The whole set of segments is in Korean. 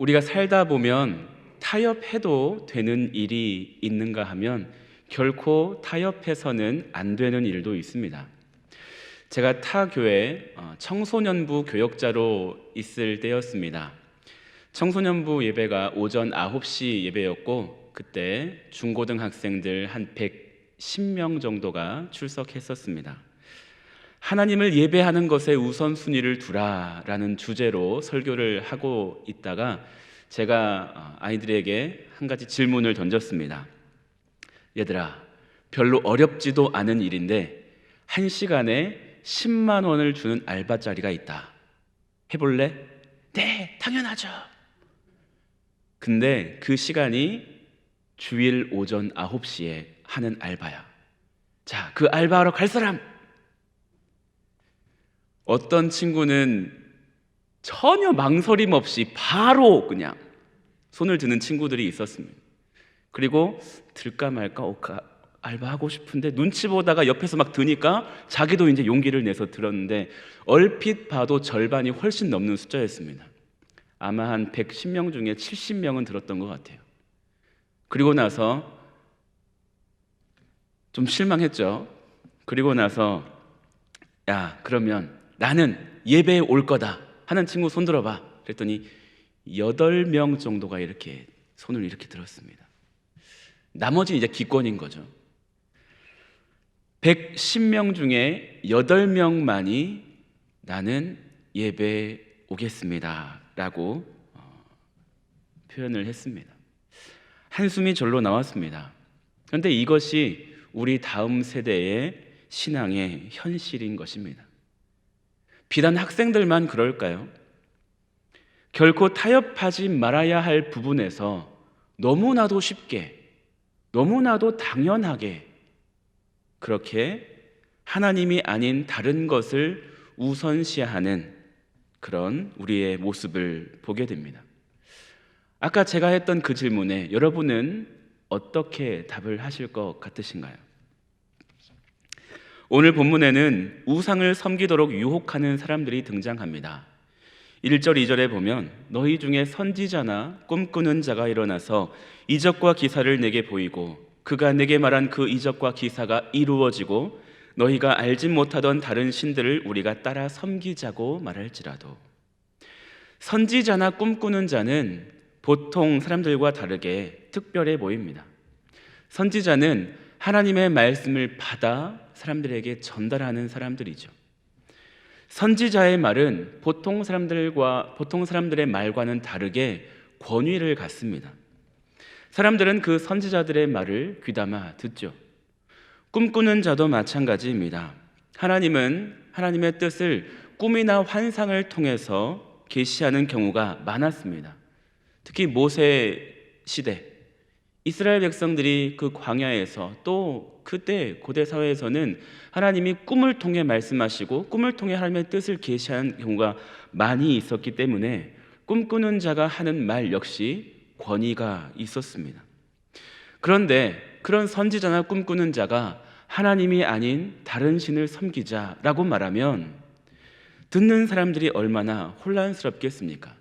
우리가 살다 보면 타협해도 되는 일이 있는가 하면 결코 타협해서는 안 되는 일도 있습니다. 제가 타 교회 청소년부 교역자로 있을 때였습니다. 청소년부 예배가 오전 9시 예배였고 그때 중고등학생들 한 110명 정도가 출석했었습니다. 하나님을 예배하는 것에 우선순위를 두라라는 주제로 설교를 하고 있다가 제가 아이들에게 한 가지 질문을 던졌습니다. 얘들아, 별로 어렵지도 않은 일인데 1시간에 10만 원을 주는 알바자리가 있다. 해볼래? 네, 당연하죠. 근데 그 시간이 주일 오전 9시에 하는 알바야. 자, 그 알바하러 갈 사람? 어떤 친구는 전혀 망설임 없이 바로 그냥 손을 드는 친구들이 있었습니다. 그리고 들까 말까 알바하고 싶은데 눈치 보다가 옆에서 막 드니까 자기도 이제 용기를 내서 들었는데 얼핏 봐도 절반이 훨씬 넘는 숫자였습니다. 아마 한 110명 중에 70명은 들었던 것 같아요. 그리고 나서 좀 실망했죠. 그리고 나서 야, 그러면 나는 예배에 올 거다 하는 친구 손 들어봐. 그랬더니 8명 정도가 이렇게 손을 이렇게 들었습니다. 나머지는 이제 기권인 거죠. 110명 중에 8명만이 나는 예배에 오겠습니다 라고 표현을 했습니다. 한숨이 절로 나왔습니다. 그런데 이것이 우리 다음 세대의 신앙의 현실인 것입니다. 비단 학생들만 그럴까요? 결코 타협하지 말아야 할 부분에서 너무나도 쉽게, 너무나도 당연하게 그렇게 하나님이 아닌 다른 것을 우선시하는 그런 우리의 모습을 보게 됩니다. 아까 제가 했던 그 질문에 여러분은 어떻게 답을 하실 것 같으신가요? 오늘 본문에는 우상을 섬기도록 유혹하는 사람들이 등장합니다. 1절, 2절에 보면 너희 중에 선지자나 꿈꾸는 자가 일어나서 이적과 기사를 내게 보이고 그가 내게 말한 그 이적과 기사가 이루어지고 너희가 알지 못하던 다른 신들을 우리가 따라 섬기자고 말할지라도. 선지자나 꿈꾸는 자는 보통 사람들과 다르게 특별해 보입니다. 선지자는 하나님의 말씀을 받아 사람들에게 전달하는 사람들이죠. 선지자의 말은 보통 사람들의 말과는 다르게 권위를 갖습니다. 사람들은 그 선지자들의 말을 귀담아 듣죠. 꿈꾸는 자도 마찬가지입니다. 하나님은 하나님의 뜻을 꿈이나 환상을 통해서 계시하는 경우가 많았습니다. 특히 모세 시대 이스라엘 백성들이 그 광야에서 또 그때 고대 사회에서는 하나님이 꿈을 통해 말씀하시고 꿈을 통해 하나님의 뜻을 계시하는 경우가 많이 있었기 때문에 꿈꾸는 자가 하는 말 역시 권위가 있었습니다. 그런데 그런 선지자나 꿈꾸는 자가 하나님이 아닌 다른 신을 섬기자라고 말하면 듣는 사람들이 얼마나 혼란스럽겠습니까?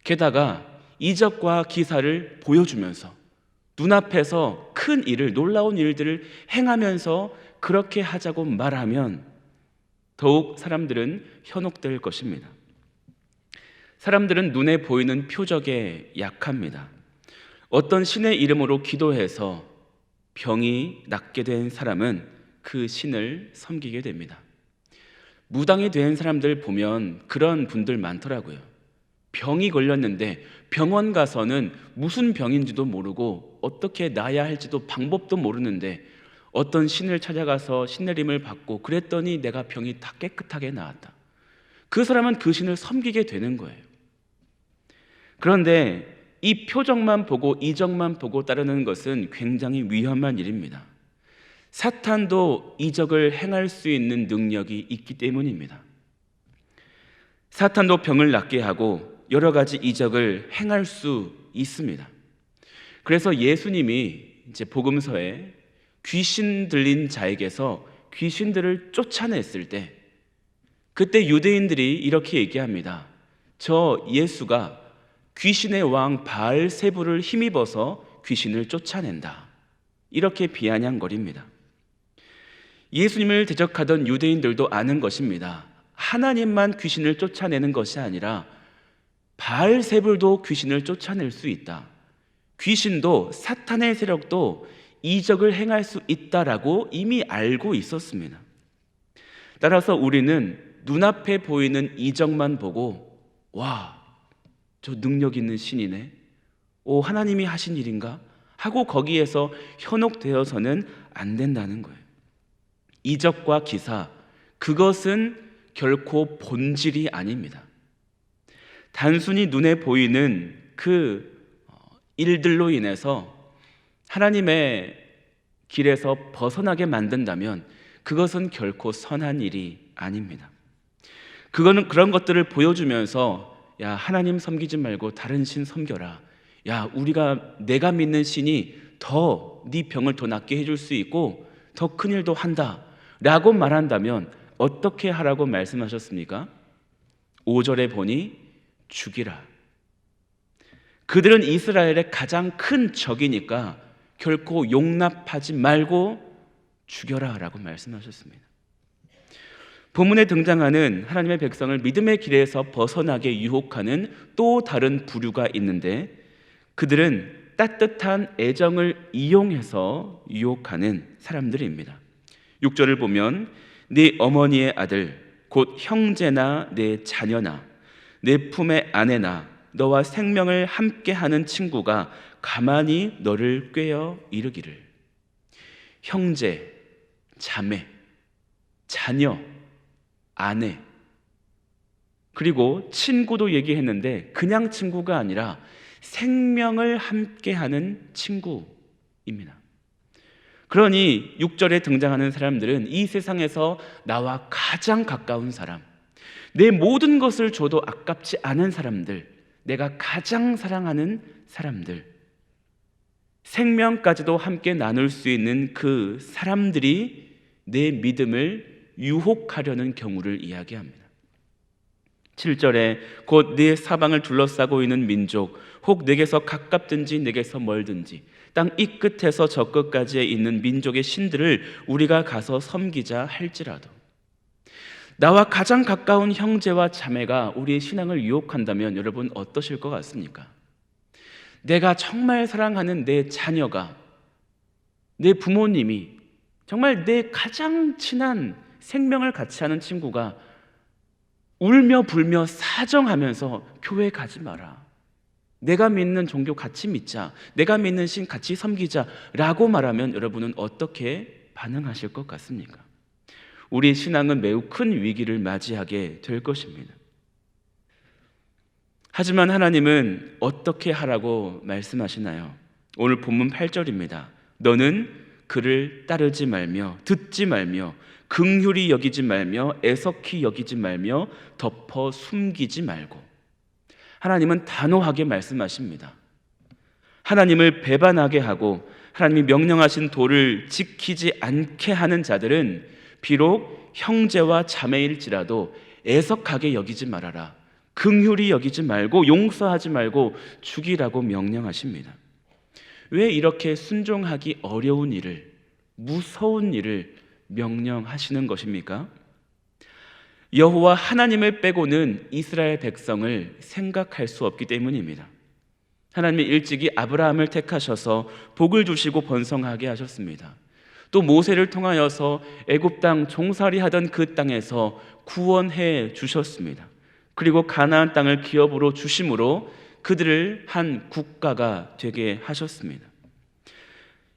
게다가 이적과 기사를 보여주면서 눈앞에서 큰 일을, 놀라운 일들을 행하면서 그렇게 하자고 말하면 더욱 사람들은 현혹될 것입니다. 사람들은 눈에 보이는 표적에 약합니다. 어떤 신의 이름으로 기도해서 병이 낫게 된 사람은 그 신을 섬기게 됩니다. 무당이 된 사람들 보면 그런 분들 많더라고요. 병이 걸렸는데 병원 가서는 무슨 병인지도 모르고 어떻게 나아야 할지도 방법도 모르는데 어떤 신을 찾아가서 신내림을 받고 그랬더니 내가 병이 다 깨끗하게 나았다. 그 사람은 그 신을 섬기게 되는 거예요. 그런데 이 표적만 보고 이적만 보고 따르는 것은 굉장히 위험한 일입니다. 사탄도 이적을 행할 수 있는 능력이 있기 때문입니다. 사탄도 병을 낫게 하고 여러 가지 이적을 행할 수 있습니다. 그래서 예수님이 이제 복음서에 귀신 들린 자에게서 귀신들을 쫓아냈을 때 그때 유대인들이 이렇게 얘기합니다. 저 예수가 귀신의 왕 바알세불을 힘입어서 귀신을 쫓아낸다. 이렇게 비아냥거립니다. 예수님을 대적하던 유대인들도 아는 것입니다. 하나님만 귀신을 쫓아내는 것이 아니라 바알세불도 귀신을 쫓아낼 수 있다. 귀신도 사탄의 세력도 이적을 행할 수 있다라고 이미 알고 있었습니다. 따라서 우리는 눈앞에 보이는 이적만 보고 와, 저 능력 있는 신이네. 오, 하나님이 하신 일인가? 하고 거기에서 현혹되어서는 안 된다는 거예요. 이적과 기사, 그것은 결코 본질이 아닙니다. 단순히 눈에 보이는 그 일들로 인해서 하나님의 길에서 벗어나게 만든다면 그것은 결코 선한 일이 아닙니다. 그거는 그런 것들을 보여주면서 야, 하나님 섬기지 말고 다른 신 섬겨라. 야, 내가 믿는 신이 더 네 병을 더 낫게 해줄 수 있고 더 큰 일도 한다 라고 말한다면 어떻게 하라고 말씀하셨습니까? 5절에 보니 죽이라. 그들은 이스라엘의 가장 큰 적이니까 결코 용납하지 말고 죽여라 라고 말씀하셨습니다. 본문에 등장하는 하나님의 백성을 믿음의 길에서 벗어나게 유혹하는 또 다른 부류가 있는데 그들은 따뜻한 애정을 이용해서 유혹하는 사람들입니다. 6절을 보면 네 어머니의 아들 곧 형제나 내 자녀나 내 품의 아내나 너와 생명을 함께하는 친구가 가만히 너를 꾀어 이르기를. 형제, 자매, 자녀, 아내, 그리고 친구도 얘기했는데 그냥 친구가 아니라 생명을 함께하는 친구입니다. 그러니 6절에 등장하는 사람들은 이 세상에서 나와 가장 가까운 사람, 내 모든 것을 줘도 아깝지 않은 사람들, 내가 가장 사랑하는 사람들, 생명까지도 함께 나눌 수 있는 그 사람들이 내 믿음을 유혹하려는 경우를 이야기합니다. 7절에 곧 네 사방을 둘러싸고 있는 민족, 혹 내게서 가깝든지 내게서 멀든지 땅 이 끝에서 저 끝까지에 있는 민족의 신들을 우리가 가서 섬기자 할지라도. 나와 가장 가까운 형제와 자매가 우리의 신앙을 유혹한다면 여러분 어떠실 것 같습니까? 내가 정말 사랑하는 내 자녀가, 내 부모님이, 정말 내 가장 친한 생명을 같이 하는 친구가 울며 불며 사정하면서 교회 가지 마라, 내가 믿는 종교 같이 믿자, 내가 믿는 신 같이 섬기자 라고 말하면 여러분은 어떻게 반응하실 것 같습니까? 우리 신앙은 매우 큰 위기를 맞이하게 될 것입니다. 하지만 하나님은 어떻게 하라고 말씀하시나요? 오늘 본문 8절입니다. 너는 그를 따르지 말며 듣지 말며 긍휼히 여기지 말며 애석히 여기지 말며 덮어 숨기지 말고. 하나님은 단호하게 말씀하십니다. 하나님을 배반하게 하고 하나님이 명령하신 도를 지키지 않게 하는 자들은 비록 형제와 자매일지라도 애석하게 여기지 말아라, 긍휼히 여기지 말고 용서하지 말고 죽이라고 명령하십니다. 왜 이렇게 순종하기 어려운 일을, 무서운 일을 명령하시는 것입니까? 여호와 하나님을 빼고는 이스라엘 백성을 생각할 수 없기 때문입니다. 하나님이 일찍이 아브라함을 택하셔서 복을 주시고 번성하게 하셨습니다. 또 모세를 통하여서 애굽 땅 종살이 하던 그 땅에서 구원해 주셨습니다. 그리고 가나안 땅을 기업으로 주심으로 그들을 한 국가가 되게 하셨습니다.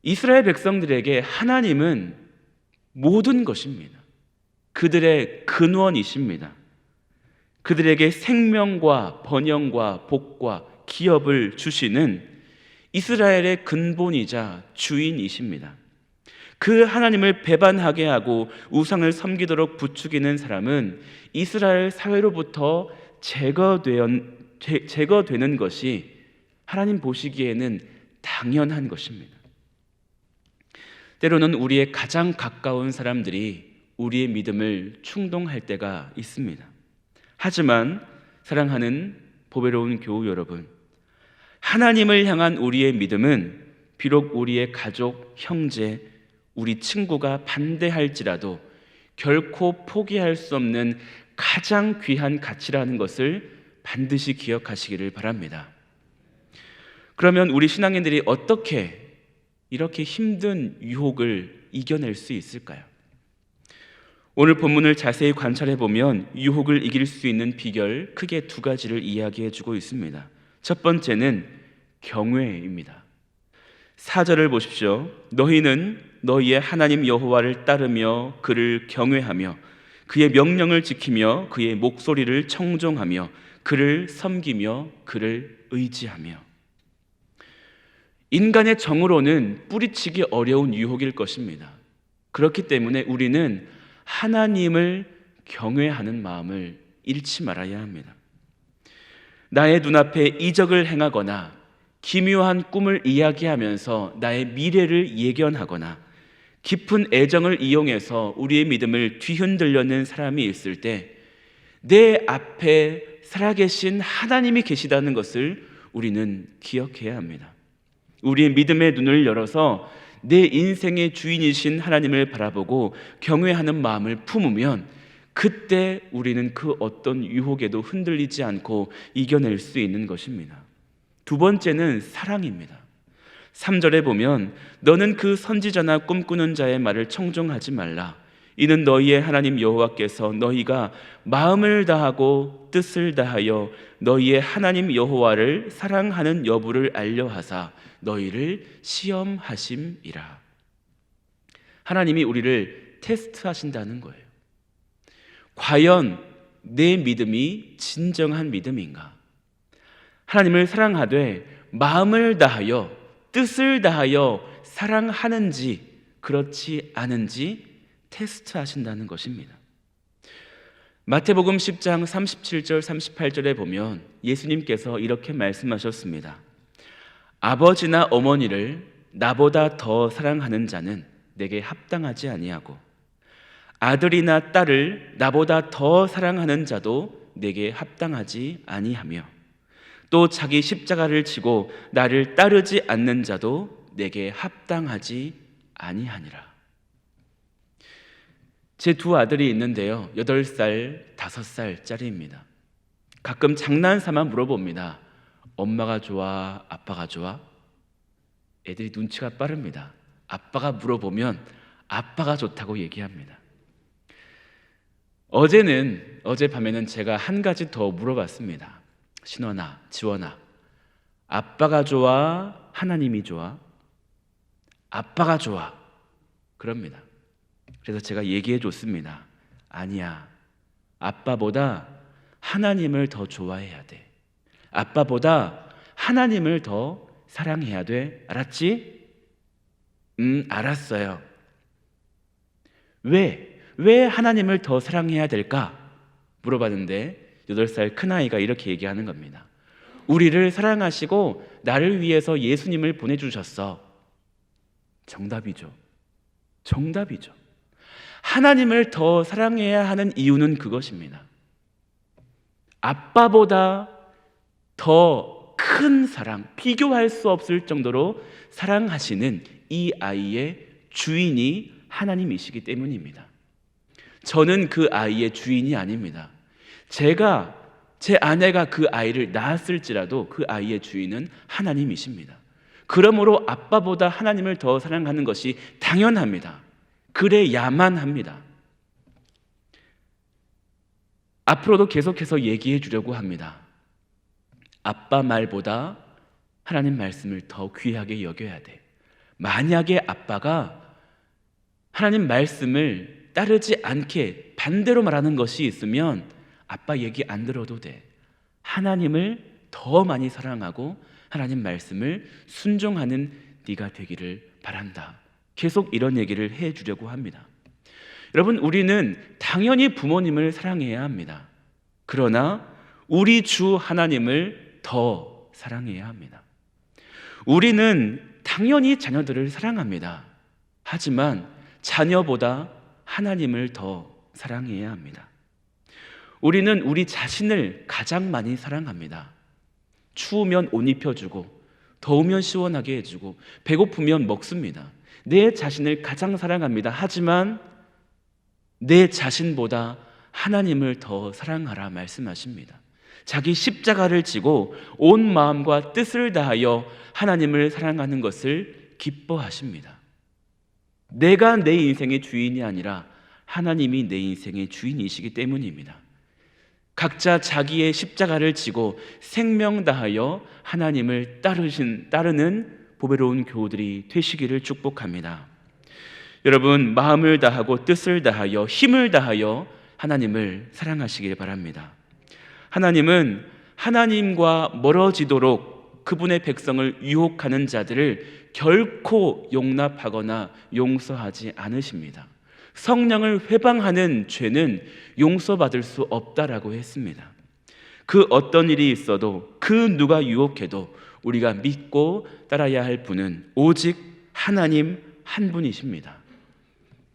이스라엘 백성들에게 하나님은 모든 것입니다. 그들의 근원이십니다. 그들에게 생명과 번영과 복과 기업을 주시는 이스라엘의 근본이자 주인이십니다. 그 하나님을 배반하게 하고 우상을 섬기도록 부추기는 사람은 이스라엘 사회로부터 제거되는 것이 하나님 보시기에는 당연한 것입니다. 때로는 우리의 가장 가까운 사람들이 우리의 믿음을 충동할 때가 있습니다. 하지만 사랑하는 보배로운 교우 여러분, 하나님을 향한 우리의 믿음은 비록 우리의 가족, 형제, 우리 친구가 반대할지라도 결코 포기할 수 없는 가장 귀한 가치라는 것을 반드시 기억하시기를 바랍니다. 그러면 우리 신앙인들이 어떻게 이렇게 힘든 유혹을 이겨낼 수 있을까요? 오늘 본문을 자세히 관찰해 보면 유혹을 이길 수 있는 비결 크게 두 가지를 이야기해 주고 있습니다. 첫 번째는 경외입니다. 4절을 보십시오. 너희는 너희의 하나님 여호와를 따르며 그를 경외하며 그의 명령을 지키며 그의 목소리를 청종하며 그를 섬기며 그를 의지하며. 인간의 정으로는 뿌리치기 어려운 유혹일 것입니다. 그렇기 때문에 우리는 하나님을 경외하는 마음을 잃지 말아야 합니다. 나의 눈앞에 이적을 행하거나 기묘한 꿈을 이야기하면서 나의 미래를 예견하거나 깊은 애정을 이용해서 우리의 믿음을 뒤흔들려는 사람이 있을 때 내 앞에 살아계신 하나님이 계시다는 것을 우리는 기억해야 합니다. 우리의 믿음의 눈을 열어서 내 인생의 주인이신 하나님을 바라보고 경외하는 마음을 품으면 그때 우리는 그 어떤 유혹에도 흔들리지 않고 이겨낼 수 있는 것입니다. 두 번째는 사랑입니다. 3절에 보면 너는 그 선지자나 꿈꾸는 자의 말을 청종하지 말라. 이는 너희의 하나님 여호와께서 너희가 마음을 다하고 뜻을 다하여 너희의 하나님 여호와를 사랑하는 여부를 알려하사 너희를 시험하심이라. 하나님이 우리를 테스트하신다는 거예요. 과연 내 믿음이 진정한 믿음인가? 하나님을 사랑하되 마음을 다하여 뜻을 다하여 사랑하는지 그렇지 않은지 테스트하신다는 것입니다. 마태복음 10장 37절 38절에 보면 예수님께서 이렇게 말씀하셨습니다. 아버지나 어머니를 나보다 더 사랑하는 자는 내게 합당하지 아니하고 아들이나 딸을 나보다 더 사랑하는 자도 내게 합당하지 아니하며 또 자기 십자가를 지고 나를 따르지 않는 자도 내게 합당하지 아니하니라. 제 두 아들이 있는데요, 8살, 5살짜리입니다. 가끔 장난삼아 물어봅니다. 엄마가 좋아, 아빠가 좋아? 애들이 눈치가 빠릅니다. 아빠가 물어보면 아빠가 좋다고 얘기합니다. 어젯밤에는 제가 한 가지 더 물어봤습니다. 신원아, 지원아, 아빠가 좋아, 하나님이 좋아? 아빠가 좋아. 그럽니다. 그래서 제가 얘기해 줬습니다. 아니야, 아빠보다 하나님을 더 좋아해야 돼. 아빠보다 하나님을 더 사랑해야 돼. 알았지? 알았어요. 왜 하나님을 더 사랑해야 될까? 물어봤는데 8살 큰아이가 이렇게 얘기하는 겁니다. 우리를 사랑하시고 나를 위해서 예수님을 보내주셨어. 정답이죠. 하나님을 더 사랑해야 하는 이유는 그것입니다. 아빠보다 더 큰 사랑, 비교할 수 없을 정도로 사랑하시는 이 아이의 주인이 하나님이시기 때문입니다. 저는 그 아이의 주인이 아닙니다. 제 아내가 그 아이를 낳았을지라도 그 아이의 주인은 하나님이십니다. 그러므로 아빠보다 하나님을 더 사랑하는 것이 당연합니다. 그래야만 합니다. 앞으로도 계속해서 얘기해 주려고 합니다. 아빠 말보다 하나님 말씀을 더 귀하게 여겨야 돼. 만약에 아빠가 하나님 말씀을 따르지 않게 반대로 말하는 것이 있으면 아빠 얘기 안 들어도 돼. 하나님을 더 많이 사랑하고 하나님 말씀을 순종하는 네가 되기를 바란다. 계속 이런 얘기를 해 주려고 합니다. 여러분, 우리는 당연히 부모님을 사랑해야 합니다. 그러나 우리 주 하나님을 더 사랑해야 합니다. 우리는 당연히 자녀들을 사랑합니다. 하지만 자녀보다 하나님을 더 사랑해야 합니다. 우리는 우리 자신을 가장 많이 사랑합니다. 추우면 옷 입혀주고 더우면 시원하게 해주고 배고프면 먹습니다. 내 자신을 가장 사랑합니다. 하지만 내 자신보다 하나님을 더 사랑하라 말씀하십니다. 자기 십자가를 지고 온 마음과 뜻을 다하여 하나님을 사랑하는 것을 기뻐하십니다. 내가 내 인생의 주인이 아니라 하나님이 내 인생의 주인이시기 때문입니다. 각자 자기의 십자가를 지고 생명 다하여 하나님을 따르는 보배로운 교우들이 되시기를 축복합니다. 여러분, 마음을 다하고 뜻을 다하여 힘을 다하여 하나님을 사랑하시길 바랍니다. 하나님은 하나님과 멀어지도록 그분의 백성을 유혹하는 자들을 결코 용납하거나 용서하지 않으십니다. 성령을 회방하는 죄는 용서받을 수 없다라고 했습니다. 그 어떤 일이 있어도 그 누가 유혹해도 우리가 믿고 따라야 할 분은 오직 하나님 한 분이십니다.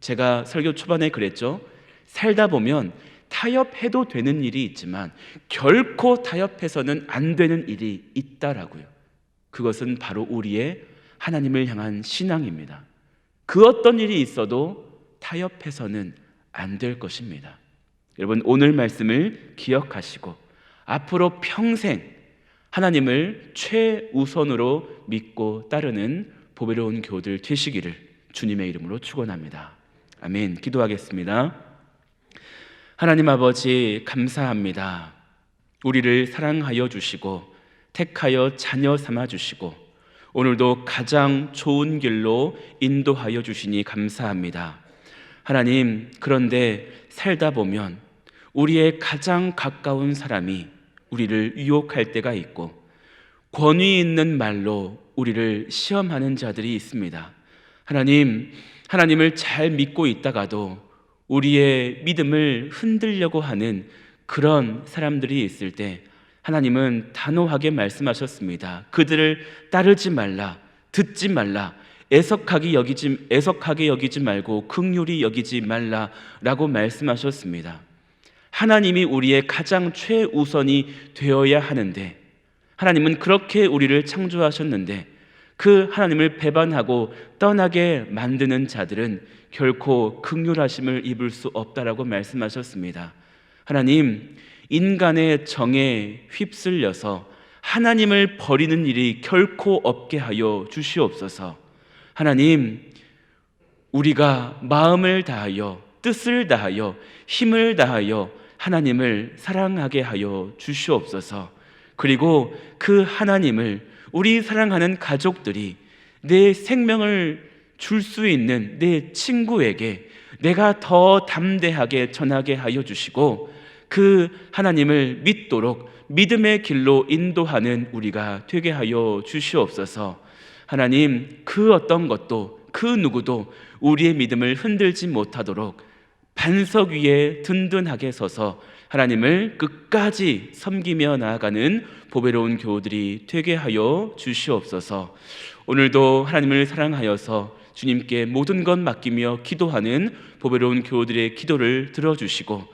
제가 설교 초반에 그랬죠. 살다 보면 타협해도 되는 일이 있지만 결코 타협해서는 안 되는 일이 있다라고요. 그것은 바로 우리의 하나님을 향한 신앙입니다. 그 어떤 일이 있어도 타협해서는 안 될 것입니다. 여러분, 오늘 말씀을 기억하시고 앞으로 평생 하나님을 최우선으로 믿고 따르는 보배로운 교우들 되시기를 주님의 이름으로 축원합니다. 아멘. 기도하겠습니다. 하나님 아버지, 감사합니다. 우리를 사랑하여 주시고 택하여 자녀 삼아 주시고 오늘도 가장 좋은 길로 인도하여 주시니 감사합니다. 하나님, 그런데 살다 보면 우리의 가장 가까운 사람이 우리를 유혹할 때가 있고 권위 있는 말로 우리를 시험하는 자들이 있습니다. 하나님, 하나님을 잘 믿고 있다가도 우리의 믿음을 흔들려고 하는 그런 사람들이 있을 때 하나님은 단호하게 말씀하셨습니다. 그들을 따르지 말라, 듣지 말라, 애석하게 여기지 말고 긍휼히 여기지 말라라고 말씀하셨습니다. 하나님이 우리의 가장 최우선이 되어야 하는데 하나님은 그렇게 우리를 창조하셨는데 그 하나님을 배반하고 떠나게 만드는 자들은 결코 긍휼하심을 입을 수 없다라고 말씀하셨습니다. 하나님, 인간의 정에 휩쓸려서 하나님을 버리는 일이 결코 없게 하여 주시옵소서. 하나님, 우리가 마음을 다하여 뜻을 다하여 힘을 다하여 하나님을 사랑하게 하여 주시옵소서. 그리고 그 하나님을 우리 사랑하는 가족들이 내 생명을 줄 수 있는 내 친구에게 내가 더 담대하게 전하게 하여 주시고 그 하나님을 믿도록 믿음의 길로 인도하는 우리가 되게 하여 주시옵소서. 하나님, 그 어떤 것도 그 누구도 우리의 믿음을 흔들지 못하도록 반석 위에 든든하게 서서 하나님을 끝까지 섬기며 나아가는 보배로운 교우들이 되게 하여 주시옵소서. 오늘도 하나님을 사랑하여서 주님께 모든 것 맡기며 기도하는 보배로운 교우들의 기도를 들어주시고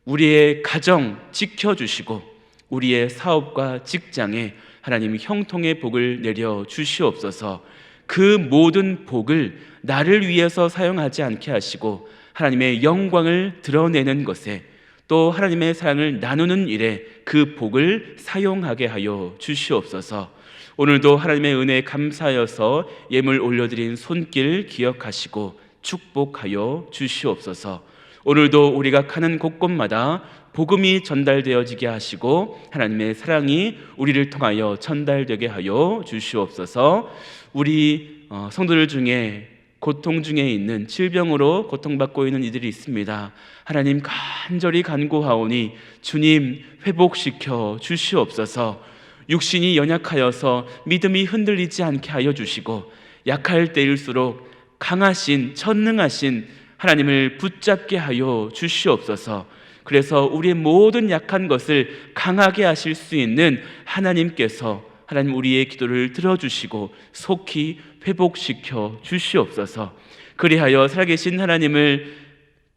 우리의 가정 지켜주시고 우리의 사업과 직장에 하나님 형통의 복을 내려 주시옵소서. 그 모든 복을 나를 위해서 사용하지 않게 하시고 하나님의 영광을 드러내는 것에 또 하나님의 사랑을 나누는 일에 그 복을 사용하게 하여 주시옵소서. 오늘도 하나님의 은혜에 감사하여서 예물 올려드린 손길 기억하시고 축복하여 주시옵소서. 오늘도 우리가 가는 곳곳마다 복음이 전달되어지게 하시고 하나님의 사랑이 우리를 통하여 전달되게 하여 주시옵소서. 우리 성도들 중에 고통 중에 있는 질병으로 고통받고 있는 이들이 있습니다. 하나님, 간절히 간구하오니 주님 회복시켜 주시옵소서. 육신이 연약하여서 믿음이 흔들리지 않게 하여 주시고 약할 때일수록 강하신 전능하신 하나님을 붙잡게 하여 주시옵소서. 그래서 우리의 모든 약한 것을 강하게 하실 수 있는 하나님께서 하나님 우리의 기도를 들어주시고 속히 회복시켜 주시옵소서. 그리하여 살아계신 하나님을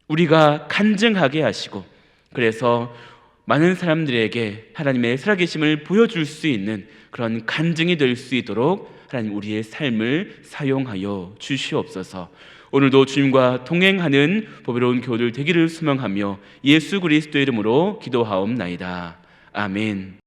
우리가 간증하게 하시고 그래서 많은 사람들에게 하나님의 살아계심을 보여줄 수 있는 그런 간증이 될 수 있도록 하나님 우리의 삶을 사용하여 주시옵소서. 오늘도 주님과 동행하는 보배로운 교우들 되기를 소망하며 예수 그리스도의 이름으로 기도하옵나이다. 아멘.